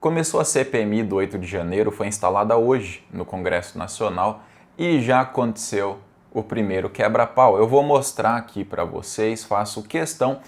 Começou a CPMI do 8 de janeiro, foi instalada hoje no Congresso Nacional e já aconteceu o primeiro quebra-pau. Eu vou mostrar aqui para vocês, faço questão.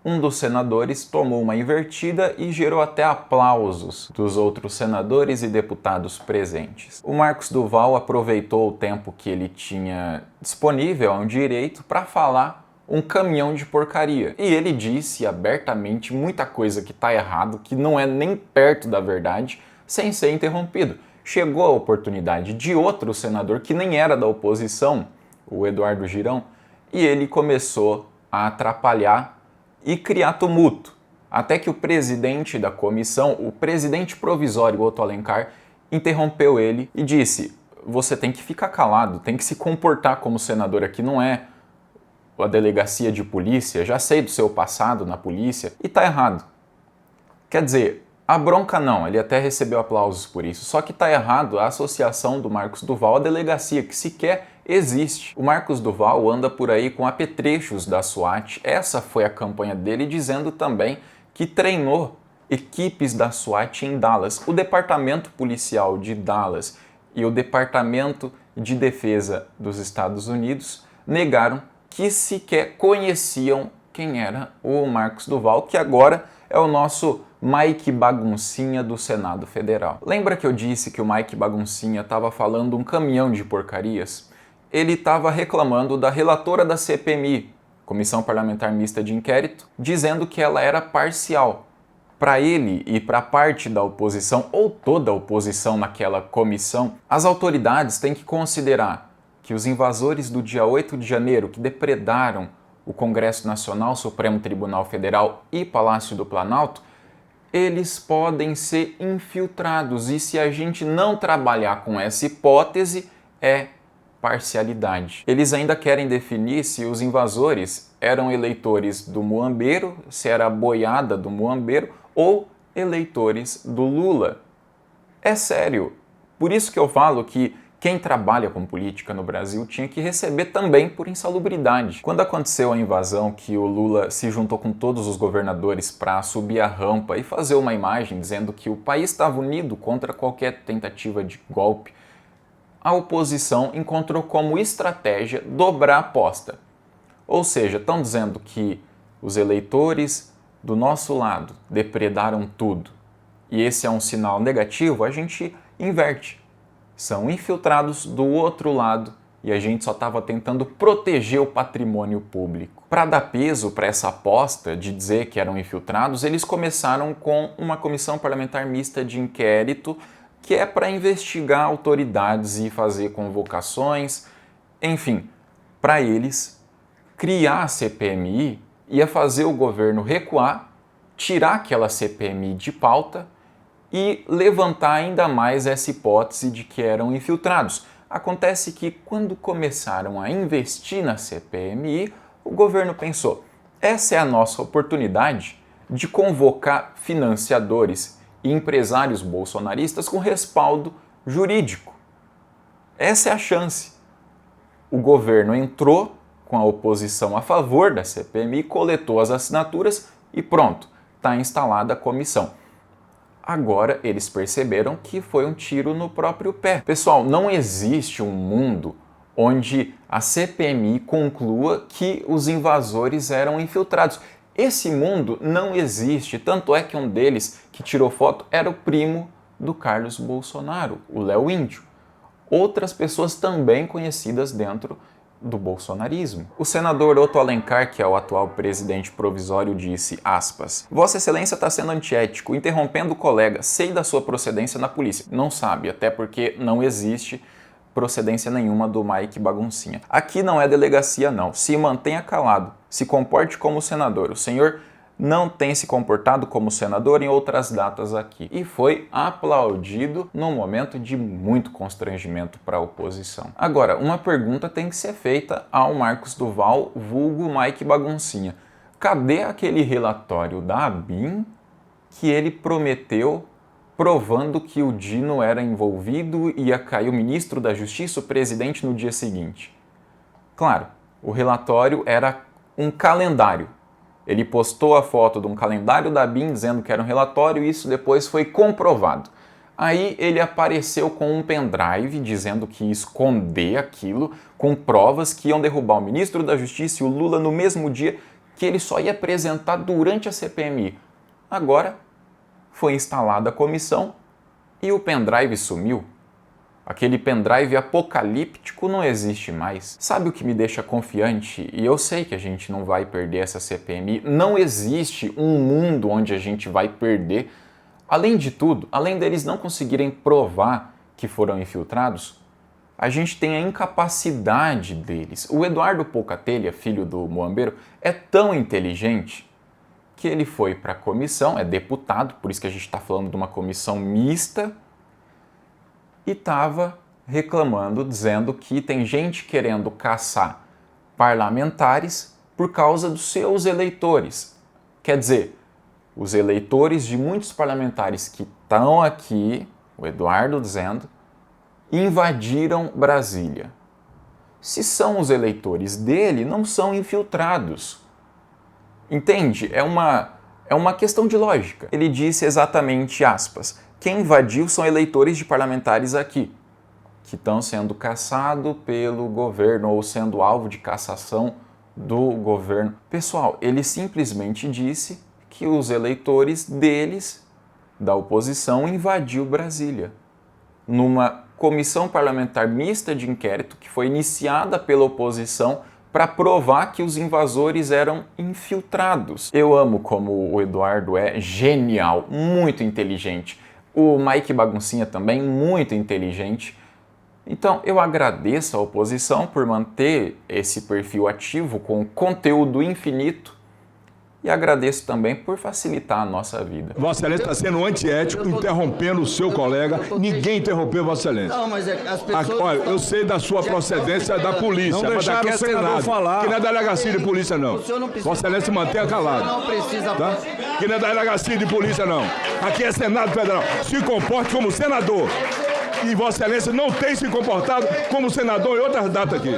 Um dos senadores tomou uma invertida e gerou até aplausos dos outros senadores e deputados presentes. O Marcos Duval aproveitou o tempo que ele tinha disponível, é um direito, para falar um caminhão de porcaria. E ele disse abertamente muita coisa que está errado, que não é nem perto da verdade, sem ser interrompido. Chegou a oportunidade de outro senador que nem era da oposição, o Eduardo Girão, e ele começou a atrapalhar e criar tumulto, até que o presidente da comissão, o presidente provisório, Otto Alencar, interrompeu ele e disse: você tem que ficar calado, tem que se comportar como senador, aqui não é a delegacia de polícia, já sei do seu passado na polícia, e tá errado. Quer dizer, a bronca não, ele até recebeu aplausos por isso, só que tá errado a associação do Marcos Duval à delegacia, que sequer existe. O Marcos Duval anda por aí com apetrechos da SWAT, essa foi a campanha dele, dizendo também que treinou equipes da SWAT em Dallas. O Departamento Policial de Dallas e o Departamento de Defesa dos Estados Unidos negaram que sequer conheciam quem era o Marcos Duval, que agora é o nosso Mike Baguncinha do Senado Federal. Lembra que eu disse que o Mike Baguncinha estava falando um caminhão de porcarias? Ele estava reclamando da relatora da CPMI, Comissão Parlamentar Mista de Inquérito, dizendo que ela era parcial. Para ele e para parte da oposição, ou toda a oposição naquela comissão, as autoridades têm que considerar que os invasores do dia 8 de janeiro, que depredaram o Congresso Nacional, Supremo Tribunal Federal e Palácio do Planalto, eles podem ser infiltrados. E se a gente não trabalhar com essa hipótese, é parcialidade. Eles ainda querem definir se os invasores eram eleitores do Muambeiro, se era a boiada do Muambeiro, ou eleitores do Lula. É sério. Por isso que eu falo que quem trabalha com política no Brasil tinha que receber também por insalubridade. Quando aconteceu a invasão, que o Lula se juntou com todos os governadores para subir a rampa e fazer uma imagem dizendo que o país estava unido contra qualquer tentativa de golpe, a oposição encontrou como estratégia dobrar a aposta. Ou seja, estão dizendo que os eleitores do nosso lado depredaram tudo e esse é um sinal negativo, a gente inverte. São infiltrados do outro lado e a gente só estava tentando proteger o patrimônio público. Para dar peso para essa aposta de dizer que eram infiltrados, eles começaram com uma comissão parlamentar mista de inquérito que é para investigar autoridades e fazer convocações, enfim, para eles criar a CPMI ia fazer o governo recuar, tirar aquela CPMI de pauta e levantar ainda mais essa hipótese de que eram infiltrados. Acontece que quando começaram a investir na CPMI, o governo pensou: essa é a nossa oportunidade de convocar financiadores e empresários bolsonaristas com respaldo jurídico. Essa é a chance. O governo entrou com a oposição a favor da CPMI, coletou as assinaturas e pronto, está instalada a comissão. Agora eles perceberam que foi um tiro no próprio pé. Pessoal, não existe um mundo onde a CPMI conclua que os invasores eram infiltrados. Esse mundo não existe, tanto é que um deles que tirou foto era o primo do Carlos Bolsonaro, o Léo Índio. Outras pessoas também conhecidas dentro do bolsonarismo. O senador Otto Alencar, que é o atual presidente provisório, disse, aspas, Vossa Excelência está sendo antiético, interrompendo o colega, sei da sua procedência na polícia. Não sabe, até porque não existe procedência nenhuma do Mike Baguncinha. Aqui não é delegacia não, se mantenha calado, se comporte como senador. O senhor não tem se comportado como senador em outras datas aqui. E foi aplaudido num momento de muito constrangimento para a oposição. Agora, uma pergunta tem que ser feita ao Marcos Duval, vulgo Mike Baguncinha. Cadê aquele relatório da ABIN que ele prometeu provando que o Dino era envolvido e ia cair o ministro da Justiça, o presidente, no dia seguinte? Claro, o relatório era um calendário. Ele postou a foto de um calendário da BIM dizendo que era um relatório e isso depois foi comprovado. Aí ele apareceu com um pendrive dizendo que ia esconder aquilo, com provas que iam derrubar o ministro da Justiça e o Lula no mesmo dia, que ele só ia apresentar durante a CPMI. Agora foi instalada a comissão e o pendrive sumiu. Aquele pendrive apocalíptico não existe mais. Sabe o que me deixa confiante? E eu sei que a gente não vai perder essa CPMI. Não existe um mundo onde a gente vai perder. Além de tudo, além deles não conseguirem provar que foram infiltrados, a gente tem a incapacidade deles. O Eduardo Poucatelha, filho do Muambeiro, é tão inteligente que ele foi para a comissão, é deputado, por isso que a gente está falando de uma comissão mista, e estava reclamando, dizendo que tem gente querendo caçar parlamentares por causa dos seus eleitores. Quer dizer, os eleitores de muitos parlamentares que estão aqui, o Eduardo dizendo, invadiram Brasília. Se são os eleitores dele, não são infiltrados. Entende? É uma questão de lógica. Ele disse exatamente, aspas, quem invadiu são eleitores de parlamentares aqui, que estão sendo caçados pelo governo ou sendo alvo de cassação do governo. Pessoal, ele simplesmente disse que os eleitores deles, da oposição, invadiu Brasília. Numa comissão parlamentar mista de inquérito que foi iniciada pela oposição para provar que os invasores eram infiltrados. Eu amo como o Eduardo é genial, muito inteligente. O Mike Baguncinha também, muito inteligente. Então, eu agradeço à oposição por manter esse perfil ativo com conteúdo infinito e agradeço também por facilitar a nossa vida. Vossa Excelência está sendo antiético, interrompendo o seu colega. Ninguém interrompeu Vossa Excelência. Não, mas as pessoas... Olha, eu sei da sua procedência da polícia, não mas aqui é Senado, falar. que não é delegacia de polícia, não. Vossa Excelência mantenha calado. Não precisa... Tá? Que não é delegacia de polícia, não. Aqui é Senado Federal. Se comporte como senador. E Vossa Excelência não tem se comportado como senador em outras datas aqui.